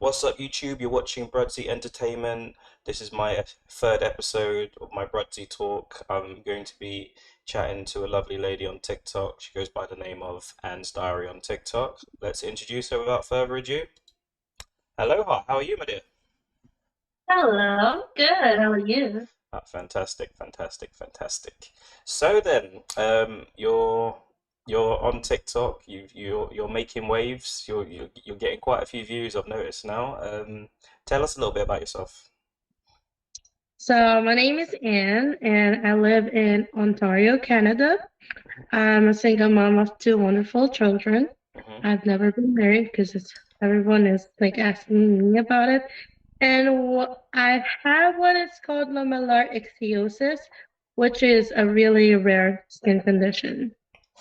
What's up, YouTube? You're watching BRUDDC Entertainment. This is my third episode of my BRUDDC talk. I'm going to be chatting to a lovely lady on TikTok. She goes by the name of Anne's Diary on TikTok. Let's introduce her without further ado. Aloha, how are you, my dear? Hello, good. How are you? Fantastic, fantastic, fantastic. So then, you're on TikTok. You're making waves. You're getting quite a few views. I've noticed now. Tell us a little bit about yourself. So, my name is Anne, and I live in Ontario, Canada. I'm a single mom of two wonderful children. Hmm. I've never been married because everyone is like asking me about it. And I have what is called lamellar ichthyosis, which is a really rare skin condition.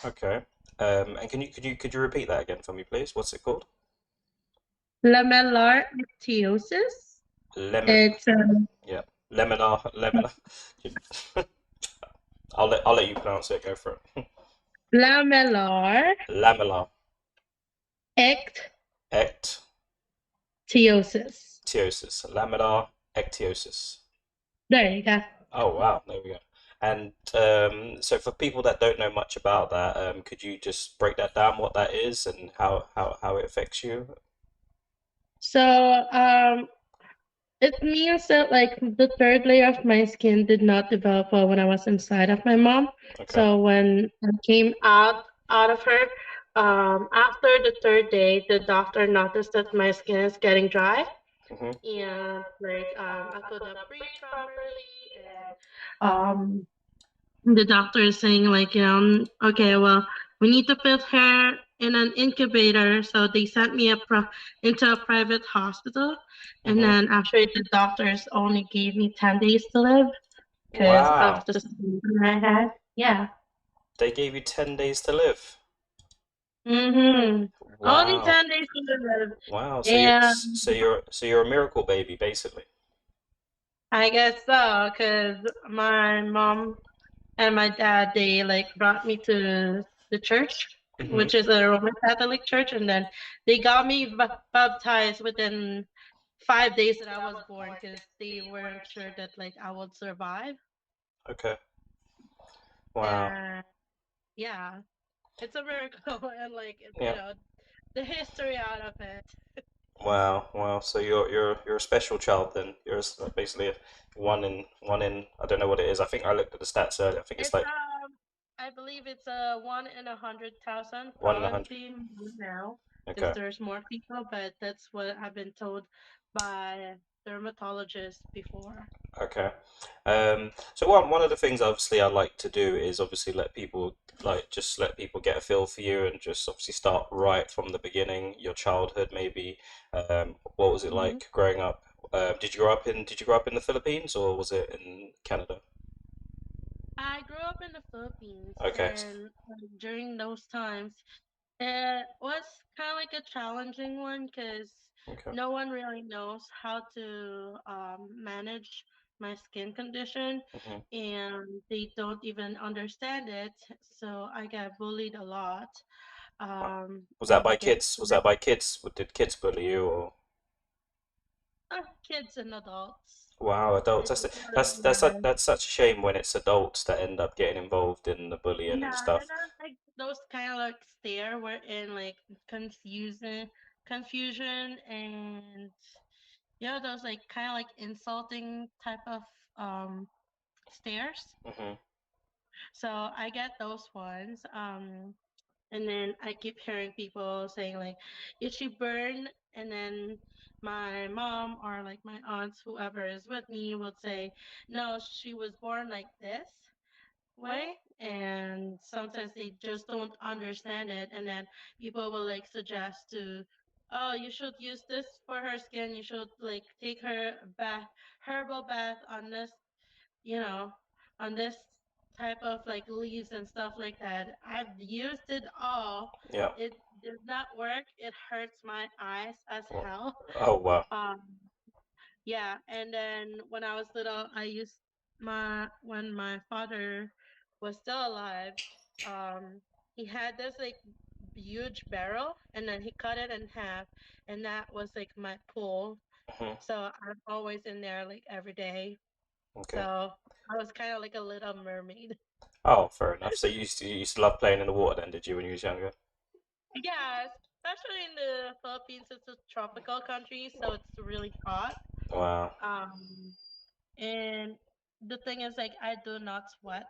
Okay. And could you repeat that again for me, please? What's it called? Lamellar ichthyosis. Lemon. It's Yeah. Leminar. I'll let you pronounce it. Go for it. lamellar Lamellar. ichthyosis. Ectiosis. Laminar ectiosis. There you go. Oh wow, there we go. And so for people that don't know much about that, could you just break that down, what that is and how it affects you? So, it means that like the third layer of my skin did not develop well when I was inside of my mom. Okay. So when I came out of her, after the third day, the doctor noticed that my skin is getting dry, Hmm. and I could not breathe properly, and um the doctor is saying like, okay, well, we need to put her in an incubator. So they sent me into a private hospital. And Hmm. then actually the doctors only gave me 10 days to live because of Wow. the symptom I had. Yeah. They gave you 10 days to live. Mm-hmm. Only Wow. 10 days to live. Wow. So you're And so you're so you're a miracle baby, basically. I guess so, because my mom and my dad, they like brought me to the church, Hmm. which is a Roman Catholic church, and then they got me baptized within 5 days that I was born because they weren't sure that like I would survive. Okay. Wow. And yeah, it's a miracle and like Yeah. the history out of it. Wow. Wow. So you're a special child then. Basically a one in I don't know what it is. I think I looked at the stats earlier. I think it's It's like I believe it's a 1 in 100,000, one in a hundred. probably more now because Okay. there's more people, but that's what I've been told by dermatologists before. Okay. So one of the things obviously I like to do is obviously let people get a feel for you and just obviously start right from the beginning, your childhood maybe. What was it Hmm. like growing up? Did you grow up in the Philippines or was it in Canada? I grew up in the Philippines, Okay. and during those times, it was kind of like a challenging one because Okay. no one really knows how to manage my skin condition, Hmm. and they don't even understand it. So I got bullied a lot Was that from the by get kids? Was that by kids? Did kids bully you or? kids and adults. Wow, adults. It That's that's that's such, was that's such a shame when it's adults that end up getting involved in the bullying and Yeah, stuff. and then like those kind of like stare were in like confusion and those like kind of like insulting type of um stares. Hmm. So I get those ones. And then I keep hearing people saying like, "Is she burned?" And then my mom or like my aunts, whoever is with me, will say, "No, she was born like this way." And sometimes they just don't understand it, and then people will like suggest to, oh, you should use this for her skin, you should like take her bath, herbal bath on this, you know on this type of like leaves and stuff like that. I've used it all. Yeah. It did not work. It hurts my eyes as Oh, hell. oh wow. um yeah, and then when I was little, I used my when my father was still alive, he had this like huge barrel, and then he cut it in half, and that was like my pool. Hmm. So I'm always in there like every day. Okay. So I was kind of like a little mermaid. Oh, fair enough. So you used to love playing in the water then, did you, when you was younger? Yes, especially in the Philippines, it's a tropical country, so it's really hot. Wow. Um, and the thing is, like, I do not sweat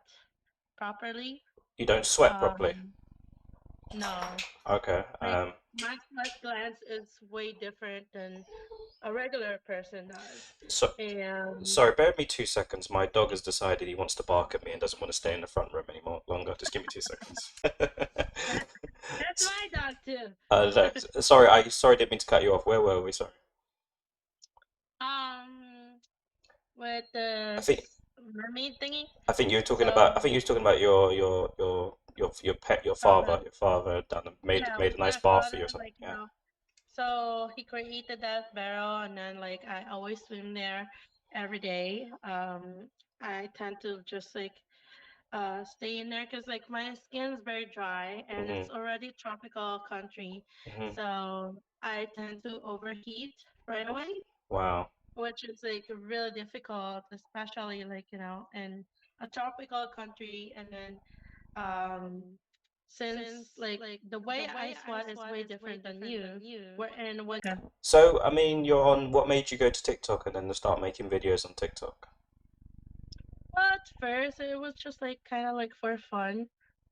properly. You don't sweat properly. Um, no, Okay. like my sweat glands is way different than a regular person does. So And sorry, bear with me 2 seconds. My dog has decided he wants to bark at me and doesn't want to stay in the front room anymore longer. Just give me 2 seconds. that, that's my dog too. No, sorry, sorry, didn't mean to cut you off. Where were we? Sorry. um, with the I think mermaid thingy. I think you were talking So, about your pet, father, your father done yeah, made a nice my bath for father, you or something. like, Yeah. so he created that barrel, and then like I always swim there every day. I tend to just like stay in there because like my skin's very dry and Mhm. it's already tropical country, Mhm. so I tend to overheat right away, Wow. which is like really difficult, especially like in a tropical country. And then um since like the way I sweat is way different than you, wherein when So, I mean, you're on. What made you go to TikTok and then start making videos on TikTok? at first it was just like kind of like for fun.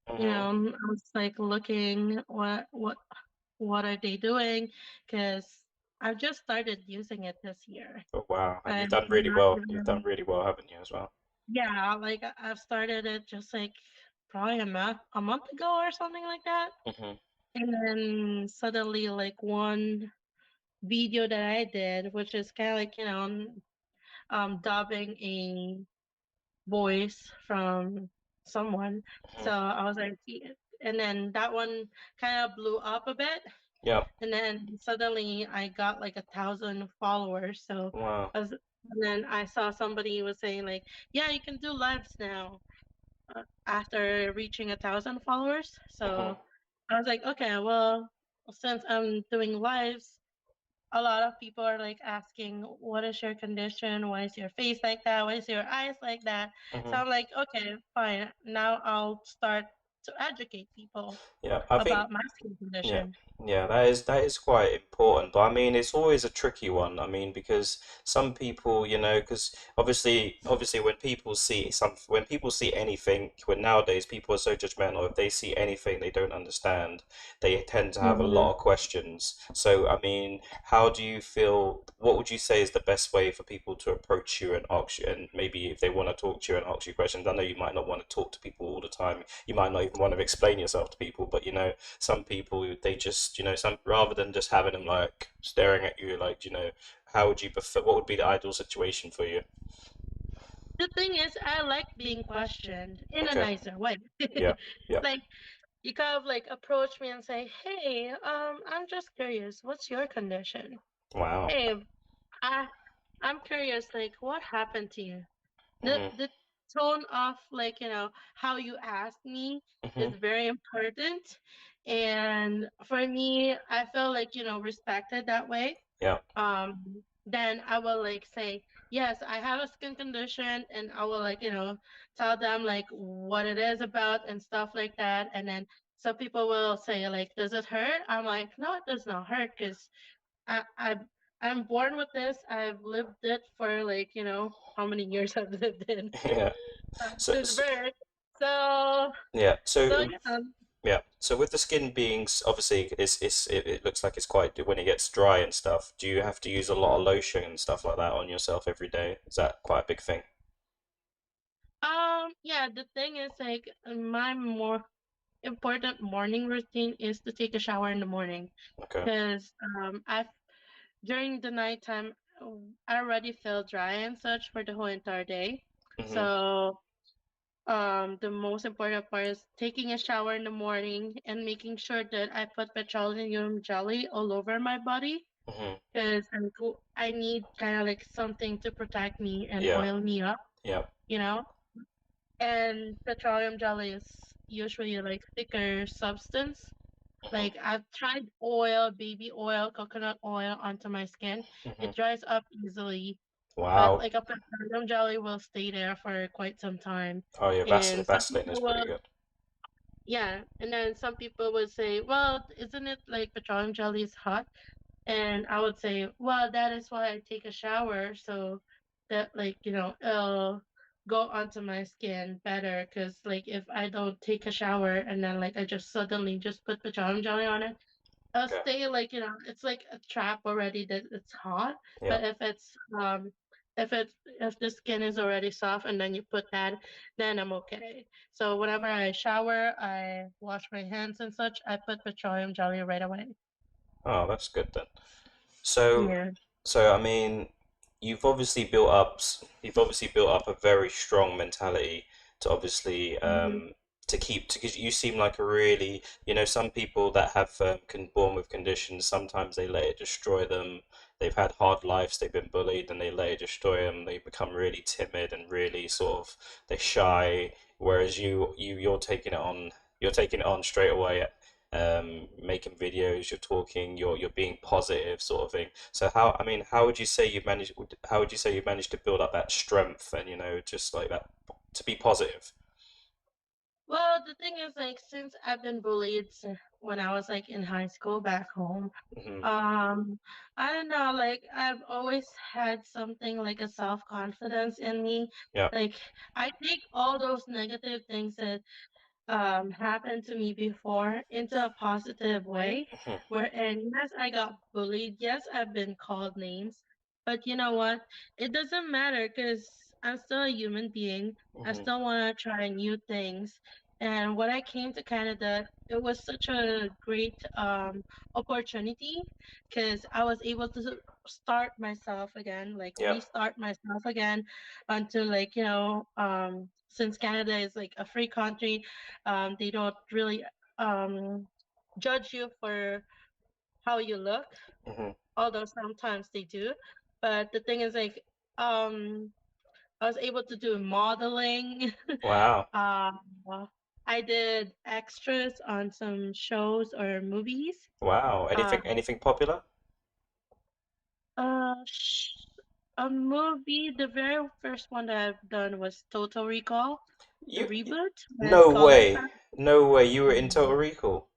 Mhm. I was like looking what are they doing, because I've just started using it this year. Oh, wow. And you've I'm done really not well. You've done even, really well, haven't you, as well? yeah, like I've started it just like probably a month ago or something like that. Mhm. And then suddenly like one video that I did, which is kind of like, dubbing a voice from someone. Mhm. So I was like, and then that one kind of blew up a bit. Yeah. And then suddenly I got like 1,000 followers. So Wow. and then I saw somebody was saying like, yeah, you can do lives now after reaching 1,000 followers. Mhm. So I was like, okay, well, since I'm doing lives, a lot of people are like asking, what is your condition? Why is your face like that? Why is your eyes like that? So Mhm. I'm like, okay, fine. Now I'll start to educate people Yeah. I think. about my skin Yeah, condition. yeah, that is quite important. But I mean, it's always a tricky one. I mean, because some people, because obviously, when people see anything, when nowadays people are so judgmental, if they see anything they don't understand, they tend to have a Hmm. lot of questions. So, I mean, how do you feel? What would you say is the best way for people to approach you and ask you, and maybe if they want to talk to you and ask you questions? I know you might not want to talk to people all the time. You might not even want to explain yourself to people, but some people they just some rather than just having them like staring at you like how would you prefer, what would be the ideal situation for you? The thing is, I like being questioned in a Okay. nicer way. Yeah. Yeah. Like you kind of like approach me and say, "Hey, I'm just curious. What's your condition? Wow. Hey, I I'm curious. Like, what happened to you?" the Mhm. the tone of like how you ask me Mhm. is very important, and for me I feel like respected that way. Yeah. Then I will like say, yes, I have a skin condition, and I will like tell them like what it is about and stuff like that. And then some people will say like, does it hurt? I'm like, no, it does not hurt, because I, I I'm born with this. I've lived it for like how many years I've lived in Yeah. so, since so birth. So yeah, so so yeah. yeah, so with the skin being obviously it looks like it's quite when it gets dry and stuff, do you have to use a lot of lotion and stuff like that on yourself every day? Is that quite a big thing? Yeah. The thing is like my more important morning routine is to take a shower in the morning, Okay. because I during the nighttime I already feel dry and such for the whole entire day. Mhm. So the most important part is taking a shower in the morning and making sure that I put petroleum jelly all over my body, Mhm. because I need kind of like something to protect me and Yeah. oil me up, Yeah. you know. And petroleum jelly is usually like thicker substance, Hmm. Like I've tried oil, baby oil, coconut oil onto my skin. Hmm. It dries up easily, but Wow. like a petroleum jelly will stay there for quite some time. Oh yeah, And some Vaseline is people pretty will, good. yeah, and then some people would say, well, isn't it like petroleum jelly is hot? And I would say, well, that is why I take a shower so that like, it'll go onto my skin better. Cause like if I don't take a shower and then like I just suddenly just put petroleum jelly on it, it'll Okay. stay like, it's like a trap already that it's hot. Yeah. But if the skin is already soft and then you put that, then I'm okay. So whenever I shower, I wash my hands and such, I put petroleum jelly right away. Oh, that's good then. So, Yeah. so I mean, you've obviously built up a very strong mentality to obviously Mhm. to keep because you seem like a really, some people that have born with conditions, sometimes they let it destroy them. They've had hard lives, they've been bullied, and they let it destroy them. They become really timid and really sort of they're shy. Whereas you're taking it on straight away, making videos, you're talking, you're being positive, sort of thing. So I mean, how would you say you managed to build up that strength and just like that to be positive? Well, the thing is, like, since I've been bullied when I was like in high school back home, Hmm. um, I don't know, like, I've always had something like a self-confidence in me. Yeah. Like, I take all those negative things that happened to me before into a positive way. Hmm. Wherein, yes, I got bullied. Yes, I've been called names. But you know what? It doesn't matter because I'm still a human being. I Hmm. still want to try new things. And when I came to Canada, it was such a great opportunity because I was able to start myself again, like Yeah. restart myself again until like, since Canada is like a free country, they don't really um, judge you for how you look, Hmm. although sometimes they do. But the thing is, like, um, I was able to do modeling. Wow. um, I did extras on some shows or movies. Wow. Uh, Anything popular? uh, sh- a movie, the very first one that I've done was Total Recall, the You reboot with no Colin way. Farrell. No way. You were in Yeah. Total Recall.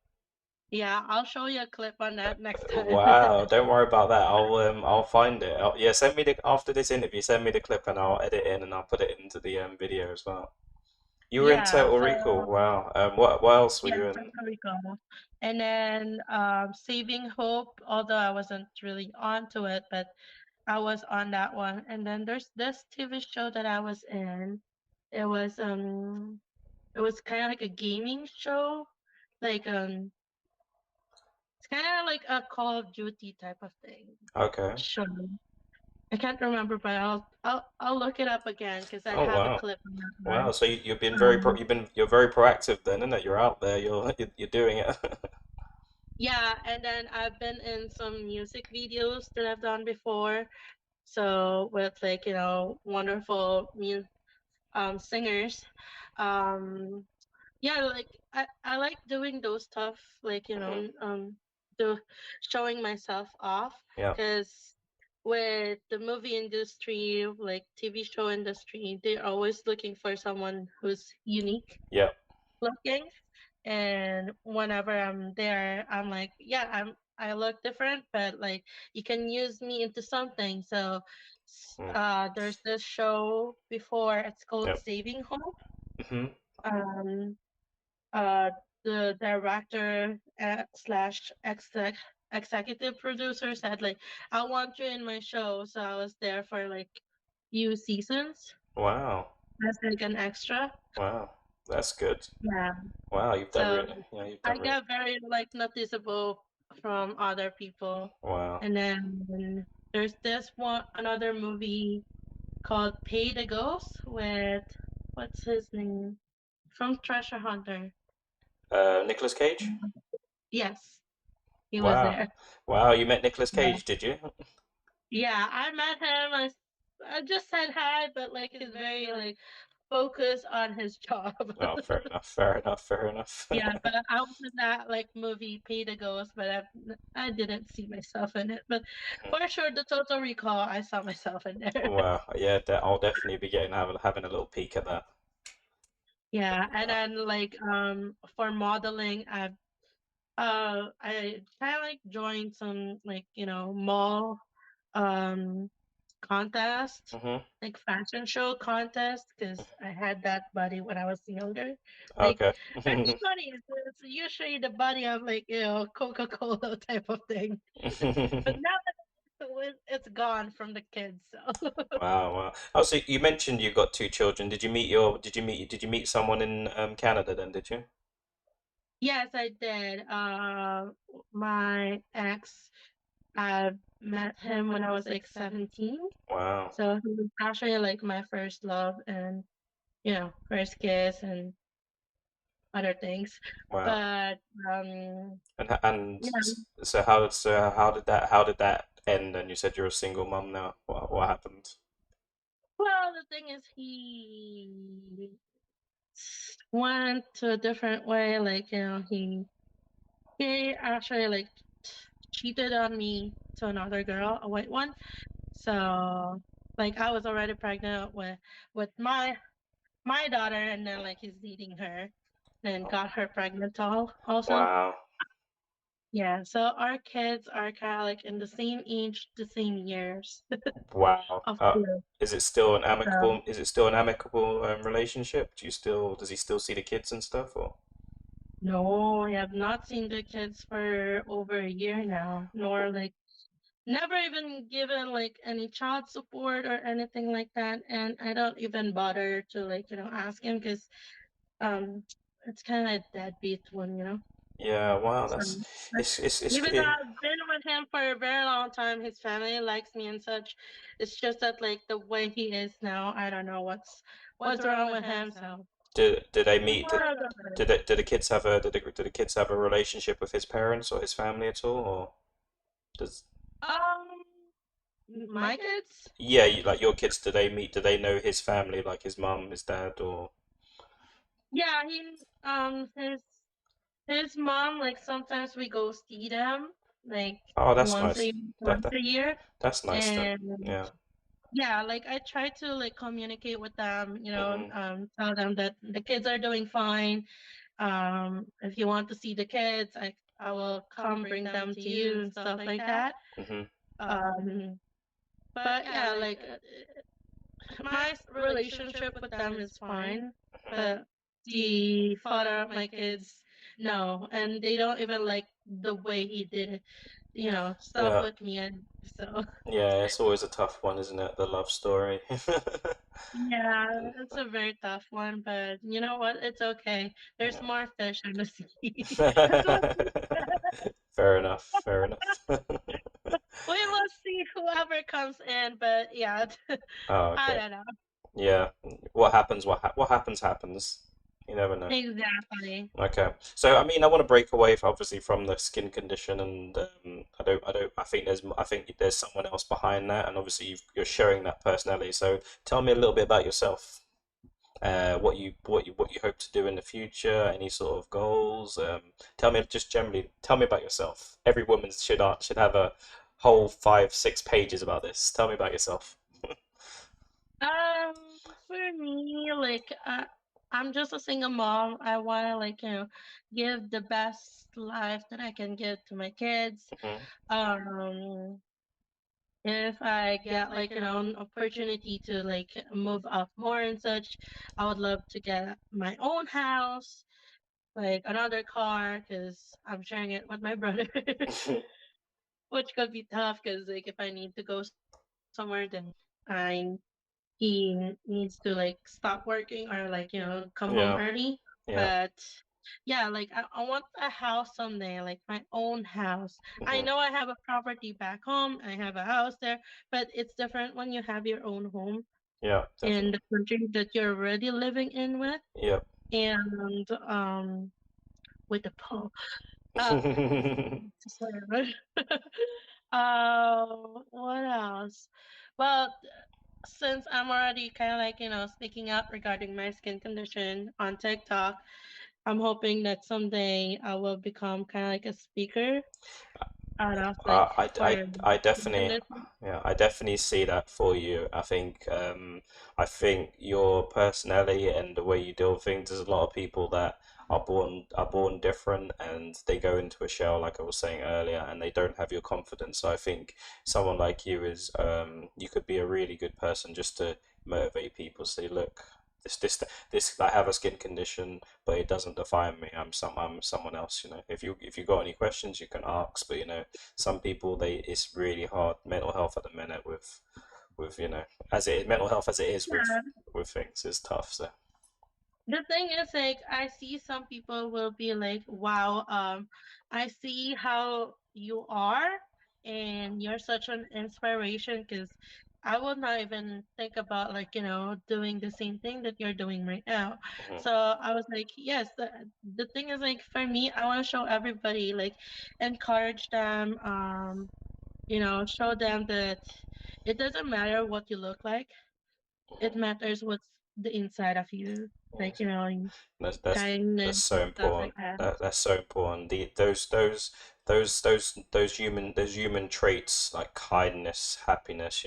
Yeah, I'll show you a clip on that next time. Wow, don't worry about that. I'll find it. Yeah, send me the after this interview. Send me the clip and I'll edit in and I'll put it into the video as well. You were in Yeah, Total so Recall. Wow. What else were yeah, you in? Puerto Rico. And then Saving Hope, although I wasn't really onto it, but I was on that one. And then there's this TV show that I was in. It was it was kind of like a gaming show. Like it's kind of like a Call of Duty type of thing. Okay. Show. I can't remember, but I'll look it up again because I Oh have a wow. clip on that Wow. one. So you've been Um, you're very proactive then, isn't it? You're out there. You're doing it. yeah, and then I've been in some music videos that I've done before. So with like, wonderful singers. Um yeah, like I like doing those stuff, like, Hmm. do showing myself off Yeah. because with the movie industry, like TV show industry, they're always looking for someone who's unique Yeah. looking. And whenever I'm there, I'm like, yeah, I look different, but like you can use me into something. So Mm. there's this show before, it's called Yeah. Saving Hope. Hmm. Um uh the director slash executive producer said like, I want you in my show. So I was there for like few seasons Wow. as like an extra. Wow. That's good. Yeah. Wow. So You've I done really. get very like noticeable from other people. Wow. And then there's this one another movie called Pay the Ghost with what's his name? From Treasure Hunter. Nicolas Cage. Yes, he was Wow. there. Wow. You met Nicolas Yeah. Cage, did you? Yeah, I met him. I just said hi, but like he's very like focus on his job. Oh, fair enough, fair enough, fair enough. Yeah, but I was in that like movie Pay the Ghost, but I didn't see myself in it. But for sure, the Total Recall, I saw myself in there. Wow, yeah, I'll definitely be having a little peek at that. Yeah, and then like for modeling, I kind of like joined some like mall um contest, Hmm. like fashion show contest, because I had that body when I was younger. Like Okay. it's funny, it's usually the body of like Coca-Cola type of thing, but now that it's gone from the kids. So Wow, wow. Oh, so you mentioned you got two children. Did you meet someone in Canada then, did you? yes, I did. My ex, I met him when I was like 17. Wow, So he was actually like my first love and first kiss and other things. wow. But yeah, How did that end? And you said you're a single mum now. What happened? well, the thing is he went to a different way. Like, he actually like cheated on me to another girl, a white one. So like I was already pregnant with my daughter, and then like he's dating her, then got her pregnant also. Wow, Yeah, so our kids are kind of like in the same age, the same years wow. of birth. So Is it still an amicable relationship? Does he still see the kids and stuff, or? no, I have not seen the kids for over a year now, nor like never even given like any child support or anything like that. And I don't even bother to like, ask him because um it's kind of a deadbeat one. Yeah, wow, So but it's even though I've been with him for a very long time, his family likes me and such. It's just that like the way he is now, I don't know what's wrong with him. So do they it's meet? more of a Do the kids have do the kids have a relationship with his parents or his family at all, or does? my kids. Yeah, like your kids, do they meet? Do they know his family, like his mum, his dad, or? Yeah, his mom like sometimes we go see them like Oh, that's once nice. a That, once that a year, that's nice then. and Yeah. yeah, like I try to like communicate with them, Hmm. tell them that the kids are doing fine. If you want to see the kids, I will come bring them to you and stuff like that. Hmm. Um, but yeah, like my relationship with them is fine, but the father of my kids, no, and they don't even like the way he did, stuff Yeah. with me, and so Yeah, it's always a tough one, isn't it? The love story. yeah, it's a very tough one. But you know what? It's okay. There's Yeah. more fish in the sea. That's what we Fair enough. Fair enough. we will see whoever comes in. But yeah, Oh, I okay. don't know Yeah. What happens happens. You never know. exactly. Okay. So I mean, I want to break away obviously from the skin condition, and I think there's someone else behind that, and obviously you're showing that personality. So tell me a little bit about yourself. What you hope to do in the future, any sort of goals. Tell me about yourself. Every woman should have a whole 5, 6 pages about this. Tell me about yourself. For me, like, I'm just a single mom. I want to, like, give the best life that I can give to my kids. Hmm. Um, if I get, like, an opportunity to, like, move up more and such, I would love to get my own house, like, another car, because I'm sharing it with my brother, which could be tough, because, like, if I need to go somewhere, then I he needs to like stop working or like come home Yeah, early. yeah. But yeah, like I want a house someday, like my own house. I Hmm. know I have a property back home, I have a house there, but it's different when you have your own home Yeah, in definitely. the country that you're already living in with. Yeah. And with the pool, uh what else? Well, since I'm already kind of like, speaking out regarding my skin condition on TikTok, I'm hoping that someday I will become kind of like a speaker out of like for I skin definitely, condition. yeah, I definitely see that for you. I think your personality and the way you deal with things, there's a lot of people that are born different and they go into a shell, like I was saying earlier, and they don't have your confidence. So I think someone like you is, you could be a really good person just to motivate people. Say, look, this, I have a skin condition, but it doesn't define me. I'm someone else. If you got any questions, you can ask. But some people, they it's really hard mental health at the minute with as it mental health as it is Yeah. with things is tough. So The thing is, like, I see some people will be like, wow, I see how you are, and you're such an inspiration because I would not even think about, like, doing the same thing that you're doing right now. mhm, So I was like, yes, the thing is, like, for me, I want to show everybody, like, encourage them, show them that it doesn't matter what you look like, it mhm. matters what's the inside of you. Like, Yes. That's kindness that's so and stuff important. like that. That's so important. Those human traits like kindness, happiness,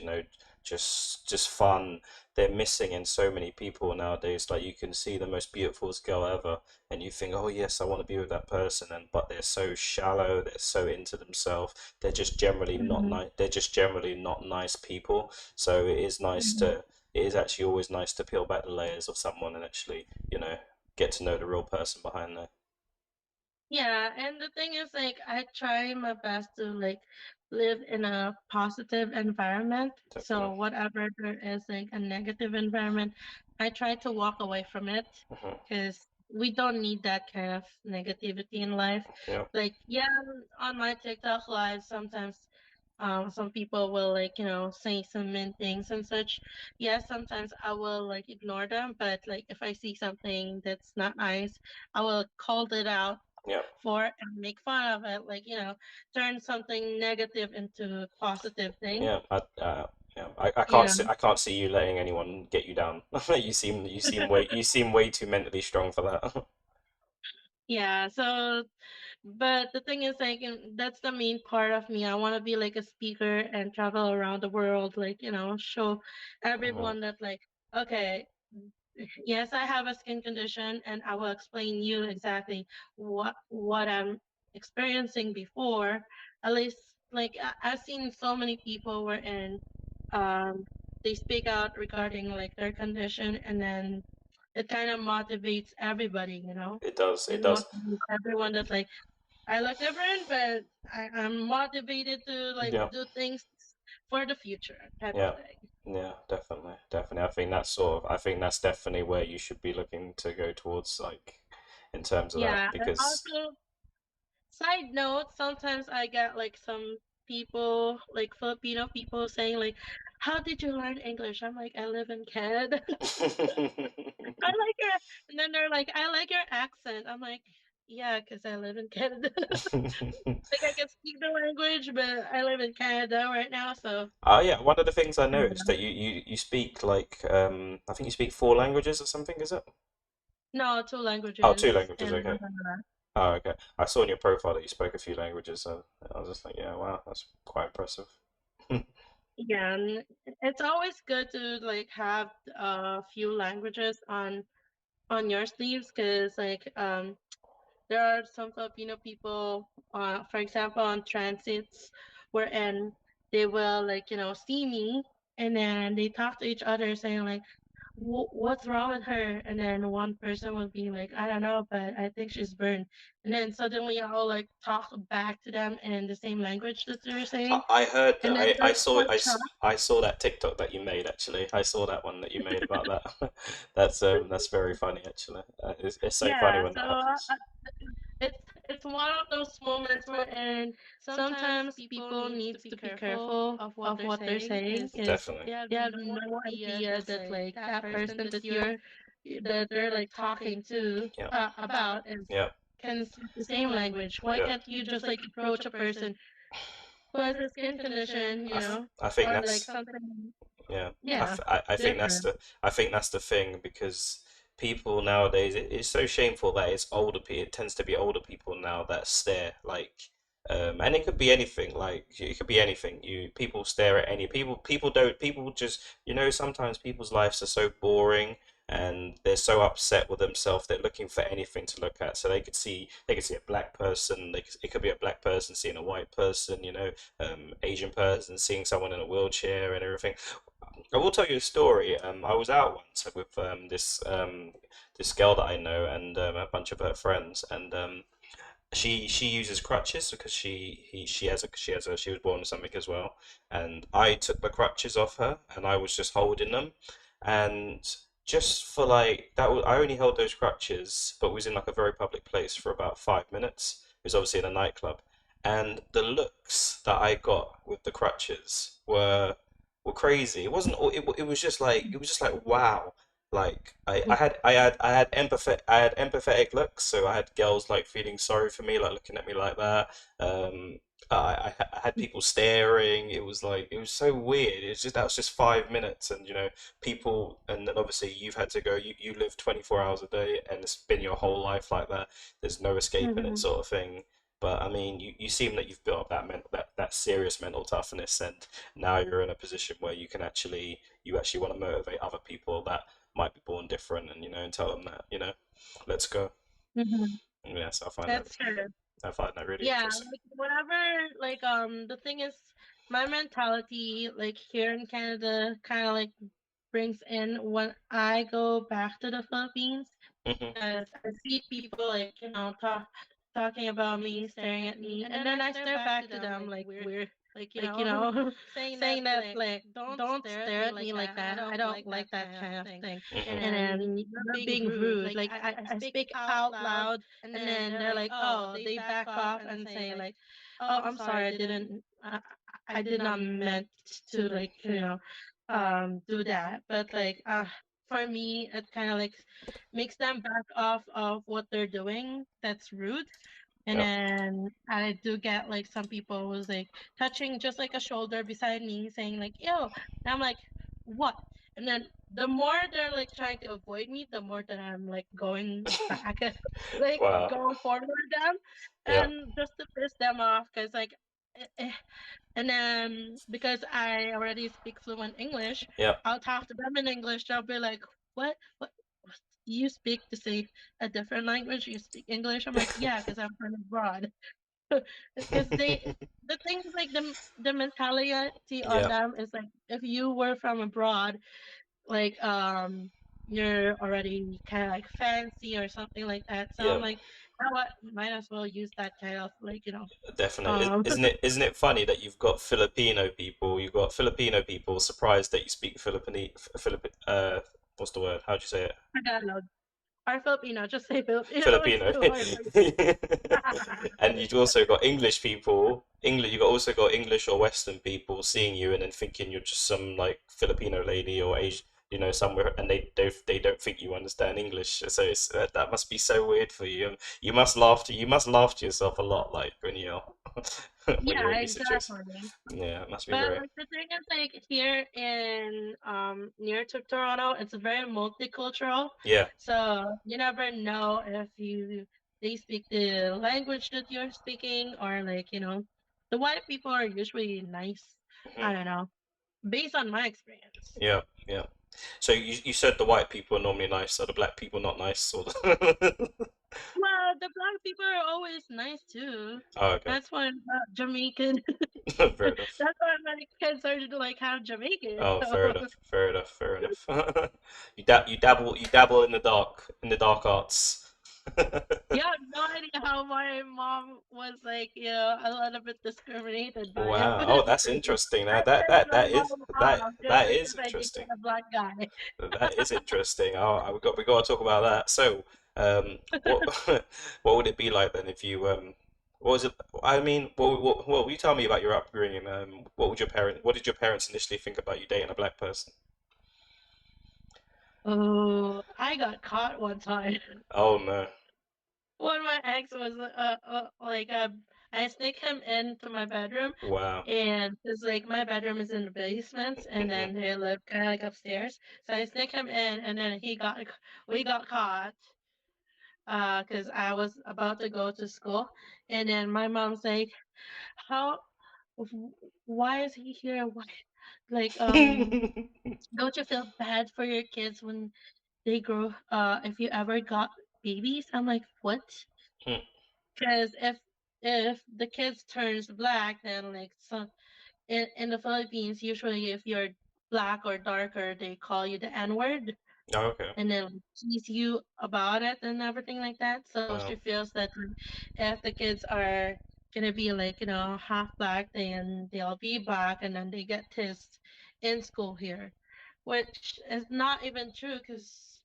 just fun. They're missing in so many people nowadays. Like you can see the most beautiful girl ever, and you think, oh yes, I want to be with that person, and but they're so shallow. They're so into themselves. Mhm, They're just generally not nice people. So mhm. it is actually always nice to peel back the layers of someone and actually, get to know the real person behind there. Yeah, and the thing is, like, I try my best to like live in a positive environment. So Definitely. whatever there is like a negative environment, I try to walk away from it Hmm. because we don't need that kind of negativity in life. Yeah. Like, yeah, on my TikTok live, sometimes some people will like, say some mean things and such. Yeah, sometimes I will like ignore them, but like if I see something that's not nice, I will call it out Yeah. for and make fun of it, like, turn something negative into a positive thing, Yeah. Yeah. you know. I can't see you letting anyone get you down. You seem way too mentally strong for that. Yeah, so but the thing is, like, that's the main part of me. I want to be like a speaker and travel around the world, like, show Hmm. everyone that, like, okay, yes, I have a skin condition, and I will explain you exactly what I'm experiencing before. At least, like, I've seen so many people wherein um they speak out regarding like their condition, and then it kind of motivates everybody, It does. It It does. motivates everyone that, like, I look different, but I'm motivated to like Yeah. do things for the future type of Yeah. thing. Yeah. Definitely. Definitely. I think that's definitely where you should be looking to go towards, like, in terms of that, Yeah, and because. also side note, sometimes I get like some people, like Filipino people saying like, "How did you learn English?" I'm like, "I live in Canada." I like your, and then they're like, "I like your accent." I'm like, "Yeah, because I live in Canada." Like I can speak the language, but I live in Canada right now, so Oh yeah, one of the things I noticed yeah. that you speak like I think you speak four languages or something, is it? No, two Oh, two languages languages, and okay. Oh, okay. I saw in your profile that you spoke a few languages, so I was just like, yeah, wow, that's quite impressive. yeah, and it's always good to like have a few languages on your sleeves because like there are some Filipino people, for example, on transits, wherein they will like see me, and then they talk to each other saying like, What's wrong with her?" And then one person will be like, "I don't know, but I think she's burned." And then suddenly I'll like talk back to them in the same language that they're saying, I heard and that. then I they're saw quite shocked. I saw that TikTok that you made actually. I saw that one that you made about that. That's very funny actually. It's so funny Yeah, when so that happens. it's it's one of those moments wherein sometimes people needs to be careful of what they're saying because Definitely. they have no idea that like that person that they're like talking to Yeah. about is Yeah. can speak the same language. Why Yeah. can't you just like approach a person who has a skin condition, I think or like that's something? Yeah, Yeah, I think that's different. I think that's the thing because people nowadays it's so shameful that it's older people. It tends to be older people now that stare and it could be anything. Like it could be anything. You people stare at any people. People don't. People just sometimes people's lives are so boring and they're so upset with themselves. They're looking for anything to look at. So they could see a black person. It could be a black person seeing a white person. Asian person seeing someone in a wheelchair and everything. I will tell you a story. I was out once with this girl that I know and a bunch of her friends, and she uses crutches because she was born with something as well, and I took the crutches off her and I was just holding them, and just for like I only held those crutches, but was in like a very public place for about 5 minutes. It was obviously in a nightclub, and the looks that I got with the crutches were crazy. It wasn't. It was just like wow. Like I had empathetic looks, so I had girls like feeling sorry for me, like looking at me like that. Um, I had people staring. It was so weird. It's just that was just 5 minutes, and people, and then obviously you've had to go. You live 24 hours a day, and it's been your whole life like that. There's no escaping it, Hmm. sort of thing. But I mean, you seem that you've built up that serious mental toughness, and now you're in a position where you actually want to motivate other people that might be born different and and tell them that let's go. Hmm. Yes, That's true. I find that really Yeah, interesting. like whatever, like the thing is, my mentality, like here in Canada, kind of like brings in when I go back to the Philippines, Hmm. because I see people like talking about me, staring at me, and then I stare back to them like we're like saying that like don't stare at me like that. I don't like that kind of thing. Hmm. And then you're being rude. Like I speak out loud, and then they're like, oh, they back off and say like, oh, I'm sorry, I did not meant to like do that. But like for me, it kind of like makes them back off of what they're doing. That's rude. And Yeah. then I do get like some people who's like touching just like a shoulder beside me, saying like, "Ew," and I'm like, "What?" And then the more they're like trying to avoid me, the more that I'm like going back, like Wow. going forward them, Yeah. and just to piss them off, cause like, and then because I already speak fluent English, Yeah. I'll talk to them in English. They'll be like, what? You speak to say a different language? You speak English?" I'm like, "Yeah, because I'm from abroad." Because the thing is like the mentality on Yeah. them is like if you were from abroad, like you're already kind of like fancy or something like that. So I'm Yeah. like, you know what? Might as well use that kind of like Definitely. um Isn't it funny that you've got Filipino people surprised that you speak what's the word? How do you say it? Tagalog or Filipino. Just say Filipino. It's Filipino. too hard for And you've also got you got also got English or Western people seeing you and then thinking you're just some like Filipino lady or Asian, somewhere, and they don't think you understand English. So that must be so weird for you. You must laugh to yourself a lot, like when you're Yeah, in these situations. exactly. Yeah, it must be But very. like the thing is like here in near to Toronto, it's very multicultural. Yeah. So you never know if they speak the language that you're speaking or like, the white people are usually nice. Hmm. I don't know. Based on my experience. Yeah. Yeah. So you said the white people are normally nice, are the black people not nice? Or Well, the black people are always nice too. Oh, okay. That's why Jamaican. Fair enough. That's why Americans are like half Jamaican. Oh, fair So enough. Fair enough. Fair enough. You dabble in the dark arts. you have no idea how my mom was like, a little bit discriminated by it. Wow. Oh, that's interesting. I Now that pissed that my that is mom off just that is because I dated interesting. a black guy. That is interesting. Oh, we got to talk about that. So, what what would it be like then if you what was it? I mean, what will you tell me about your upbringing? What did your parents initially think about you dating a black person? Oh, I got caught one time Oh no. when my ex was like I sneak him into my bedroom, Wow. and it's like my bedroom is in the basement, and Hmm. then they live kind of like upstairs. So I sneak him in, and then we got caught, because I was about to go to school, and then my mom's like, "How? Why is he here? Why? Like, don't you feel bad for your kids when they grow? If you ever got babies?" I'm like, "What?" Because if the kids turns black, then like some in the Philippines, usually if you're black or darker, they call you the N word Oh, okay. and then tease you about it and everything like that. So Wow. she feels that like, if the kids are gonna be like half black, then they'll be black, and then they get teased in school here, which is not even true because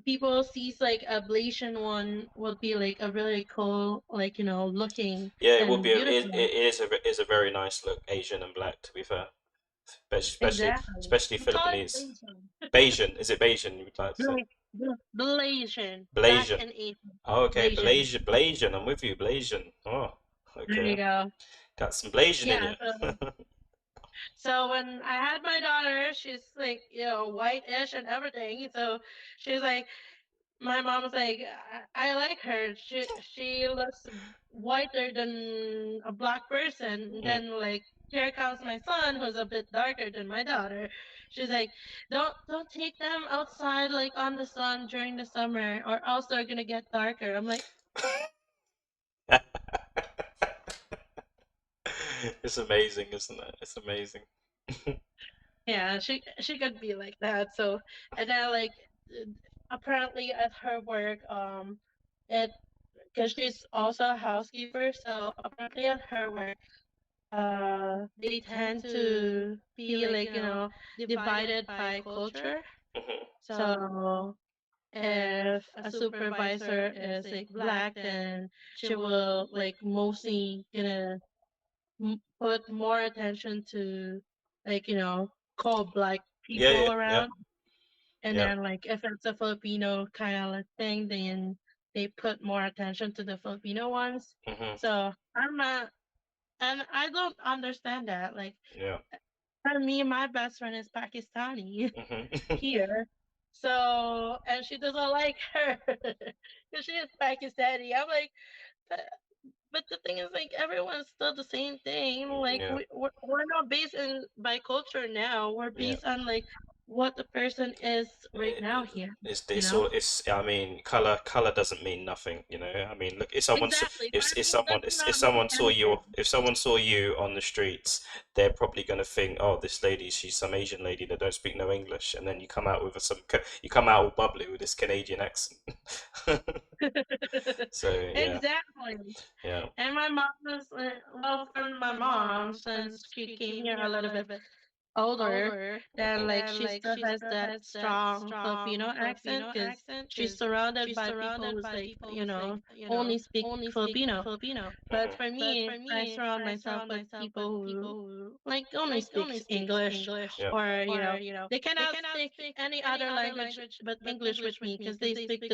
people sees like a Blasian one would be like a really cool, like looking Yeah, it would and be. beautiful. It is a very nice look, Asian and black. To be fair, Exactly. especially We call it Philippines. Blasian. Bayesian, is it Bayesian? You would like to say Blasian. Black Blasian? and Asian. Oh, okay, Blasian. Blasian. I'm with you, Blasian. Oh, There you okay. go. Got some Blasian in Yeah. you. So when I had my daughter, she's like, whitish and everything. So she's like, my mom was like, I like her. She looks whiter than a black person. Mm. Then like here comes my son who's a bit darker than my daughter. She's like, don't take them outside like on the sun during the summer or else they're gonna get darker. I'm like, It's amazing, isn't it? It's amazing. yeah, she could be like that. So and then like uh, apparently at her work, it because she's also a housekeeper, so apparently at her work, they tend to be like divided by culture. Hmm. So if a supervisor is like black, then she will like mostly gonna put more attention to like call black Yeah, yeah, people yeah, around. And yeah. then like if it's a Filipino kind of like thing, then they put more attention to the Filipino ones. Hmm. So I'm not, and I don't understand that. Like Yeah. for me, my best friend is Pakistani Hmm. here. So and she doesn't like her because she is Pakistani. I'm like, but, but the thing is, like, everyone's still the same thing. Like Yeah. we're not based in by culture now. We're Yeah. based on like what the person is right now here. You It's know. all it's I mean color doesn't mean nothing, you know. I mean, look, if someone saw Exactly. For if me, it does if not mean someone saw you anything. if someone saw you on the streets, they're probably going to think, oh, this lady, she's some Asian lady that don't speak no English, and then you come out with you come out all bubbly with this Canadian accent. So yeah, Exactly. yeah. And my mom is well, for my mom, since she came here a little bit older, then Mhm. like she still has that strong Filipino accent because she's surrounded by people who's like only speak Filipino. But Mhm. for me, I surround myself with people who like only speaks English, Yeah. or they cannot speak any other language but English with me because they speak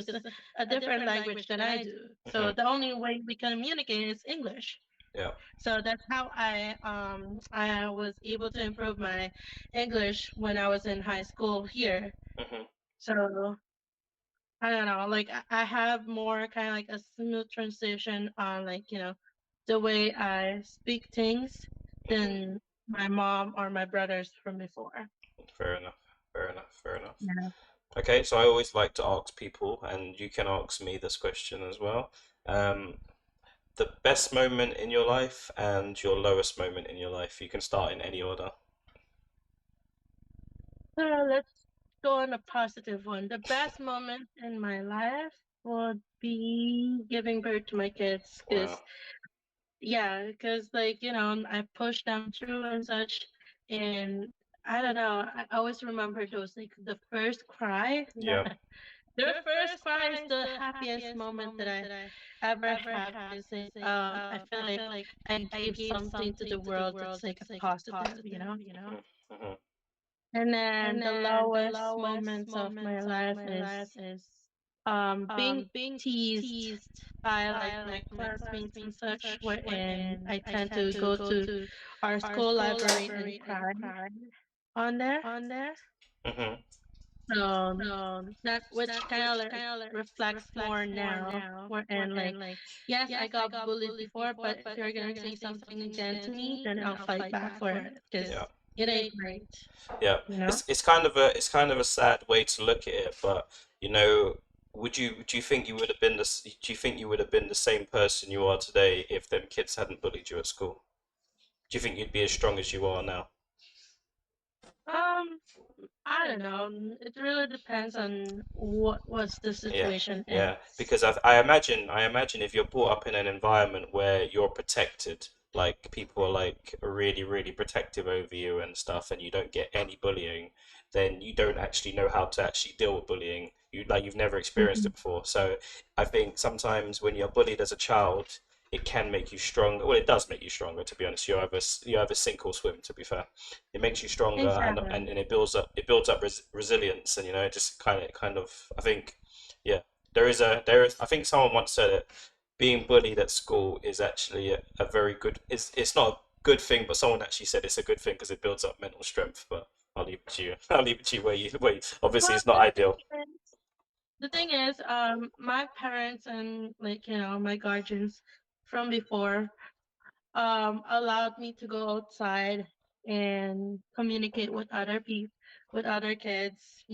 a different language than I do. So Mhm. the only way we communicate is English. Yeah. So that's how I was able to improve my English when I was in high school here. Mhm. So I don't know, like I have more kind of like a smooth transition on like the way I speak things Mhm. than my mom or my brothers from before. Fair enough. Fair enough. Fair enough. Yeah. Okay, so I always like to ask people, and you can ask me this question as well. Um, the best moment in your life and your lowest moment in your life. You can start in any order. Let's go on a positive one. The best moment in my life would be giving birth to my kids, Wow. because yeah, because like I pushed them through and such, and I don't know. I always remember those like the first cry. Yeah. Their first cry is the happiest moment that I ever have. Because like I feel like I gave something to the world that's like a positive. Mhm. Mhm. And then the lowest moments of my life is being teased by like my classmates and such, wherein I tend to go to our school library and cry on there. Mhm. That which kind of like reflects more now, wherein like, yes, I got bullied before, but if you're gonna say something again to me, then I'll fight back for it Yeah. because it ain't right, Yeah. you know? It's kind of a sad way to look at it, but you know, do you think you would have been do you think you would have been the same person you are today if them kids hadn't bullied you at school? Do you think you'd be as strong as you are now? Um, I don't know. It really depends on what the Yeah, situation yeah. is. Because I imagine if you're brought up in an environment where you're protected, like people are like really, really protective over you and stuff, and you don't get any bullying, then you don't actually know how to actually deal with bullying. You've never experienced Mhm. it before. So I think sometimes when you're bullied as a child, it can make you stronger. Well, it does make you stronger, to be honest. You either sink or swim. To be fair, it makes you stronger, Exactly. and it builds up resilience, and it just kind of I think yeah, there is. I think someone once said it. Being bullied at school is actually a very good. It's not a good thing, but someone actually said it's a good thing because it builds up mental strength. But I'll leave it to you. I'll leave it to you where you wait. Obviously, Well, it's not ideal. the thing is, my parents and like my guardians from before, allowed me to go outside and communicate with other people, with other kids.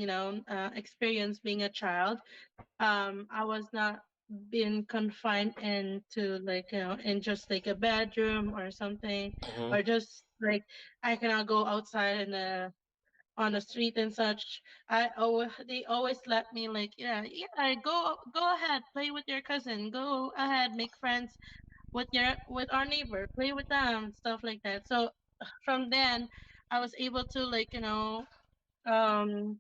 Experience being a child. I was not being confined into like in just like a bedroom or something, Hmm. or just like I cannot go outside in the on the street and such. They always let me like, yeah, go ahead, play with your cousin, go ahead, make friends with our neighbor, play with them, stuff like that. So from then I was able to like um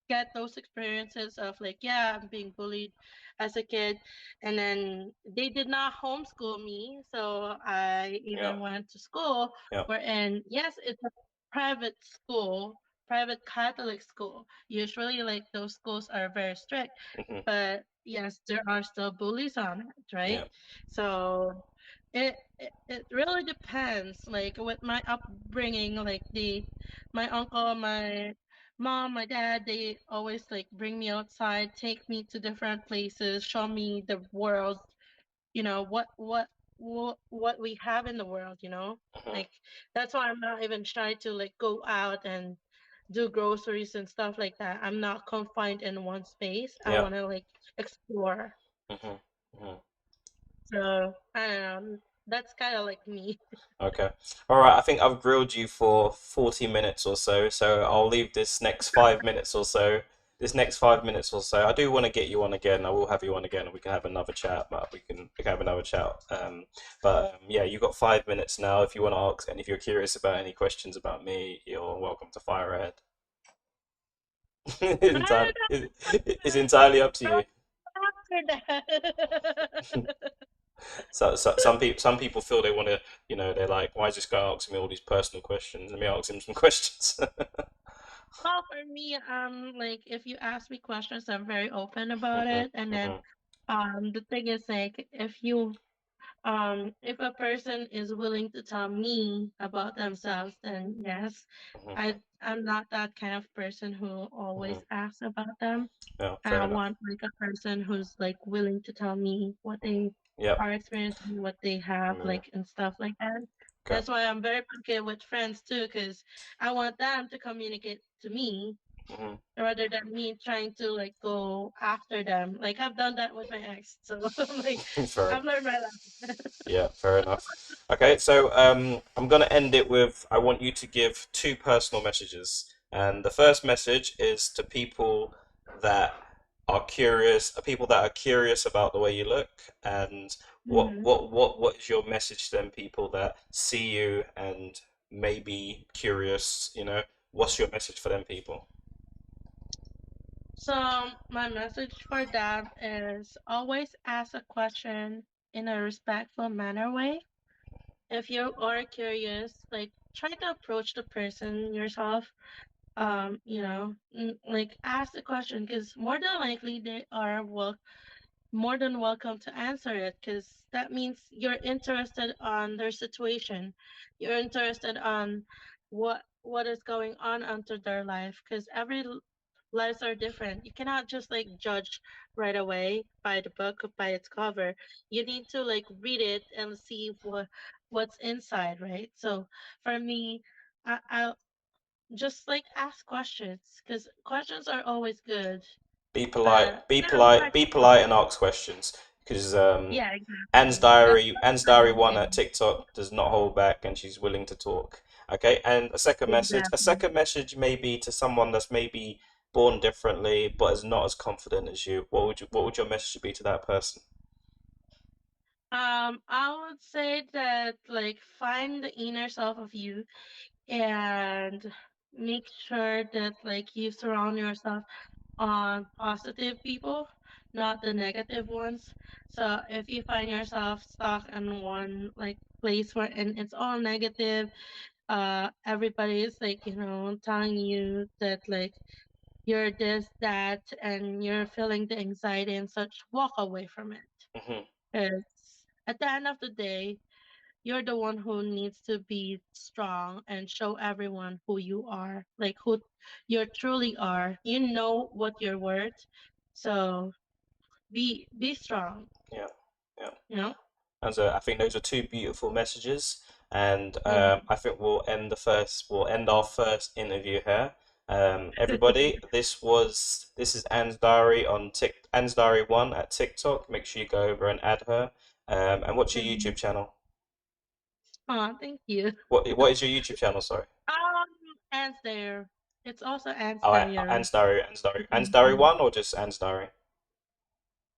get those experiences of like, yeah, I'm being bullied as a kid. And then they did not homeschool me, so I Yeah, even went to school, yeah. wherein yes, it's a private school, private Catholic school. Usually like those schools are very strict, Hmm. but yes, there are still bullies on it, right? Yeah. So it really depends. Like with my upbringing, like the my uncle, my mom, my dad, they always like bring me outside, take me to different places, show me the world, what we have in the world, Hmm. like that's why I'm not even shy to like go out and do groceries and stuff like that. I'm not confined in one space. I Yeah. want to like explore. Hmm. Hmm. So I don't know. That's kind of like me. Okay. All right. I think I've grilled you for 40 minutes or so, so I'll leave this next 5 minutes or so. This next 5 minutes or so, I do want to get you on again. I will have you on again, and we can have another chat. But we can have another chat. Yeah, you got 5 minutes now. If you want to ask, and if you're curious about any questions about me, you're welcome to fire ahead. It's entirely, it's entirely up to you. After that. Some people feel they want to, they're like, why is this guy asking me all these personal questions? Let me ask him some questions. Well, for me, like if you ask me questions, I'm very open about Hmm. it. And then, Hmm. the thing is like if a person is willing to tell me about themselves, then yes, Hmm. I'm not that kind of person who Hmm. always asks about them. Yeah, fair I enough. want like a person who's like willing to tell me what they Yep. are experiencing, what they have Yeah. like and stuff like that. Okay. That's why I'm very picky with friends too, because I want them to communicate to me Hmm. rather than me trying to like go after them. Like I've done that with my ex, so I'm like Fair I've enough. learned my lesson. Yeah, fair enough. Okay, so I'm gonna end it with I want you to give two personal messages, and the first message is to that people that are curious about the way you look, and Hmm. what is your message to them people that see you and may be curious? What's your message for them people? So my message for them is always ask a question in a respectful manner way. If you are curious, like try to approach the person yourself. like ask the question because more than likely they are more than welcome to answer it because that means you're interested on their situation. You're interested on what is going on under their life because lives are different. You cannot just like judge right away by the book by its cover. You need to like read it and see what's inside, right? So for me, I'll just like ask questions because questions are always good. Be polite, be Not polite, much be about polite, and ask questions. Because yeah, Anne's exactly. Diary, Anne's That's Diary the One at thing. TikTok does not hold back, and she's willing to talk. Okay, and a Exactly. second message maybe to someone that's maybe born differently but is not as confident as you. What would your message be to that person? I would say that like find the inner self of you and make sure that like you surround yourself on positive people, not the negative ones. So if you find yourself stuck in one like place where and it's all negative, everybody is like, telling you that like you're this, that, and you're feeling the anxiety and such, walk away from it. Hmm. Because at the end of the day, you're the one who needs to be strong and show everyone who you are, like who you truly are. You know what you're worth. So be strong, Yeah, yeah. you know? And so I think those are two beautiful messages, and Hmm. I think we'll end our first interview here. Everybody, this is Anne's Diary on Anne's Diary 1 at TikTok. Make sure you go over and add her. And what's your Hmm. YouTube channel? Oh, thank you. What is your YouTube channel? Sorry. Ants there. It's also ants Oh, diary. Anne's Diary Mhm. 1 or just Anne's Diary?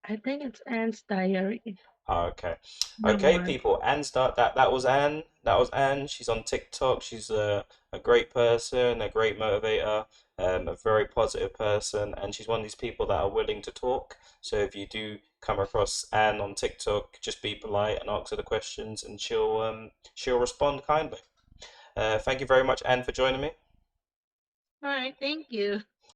I think it's ants diary. Oh, okay. The Okay, one. people. That was Anne. That was Anne. She's on TikTok. She's a great person, a great motivator, a very positive person, and she's one of these people that are willing to talk. So if you do come across Anne on TikTok, just be polite and ask her the questions, and she'll respond kindly. Thank you very much, Anne, for joining me. All right, thank you.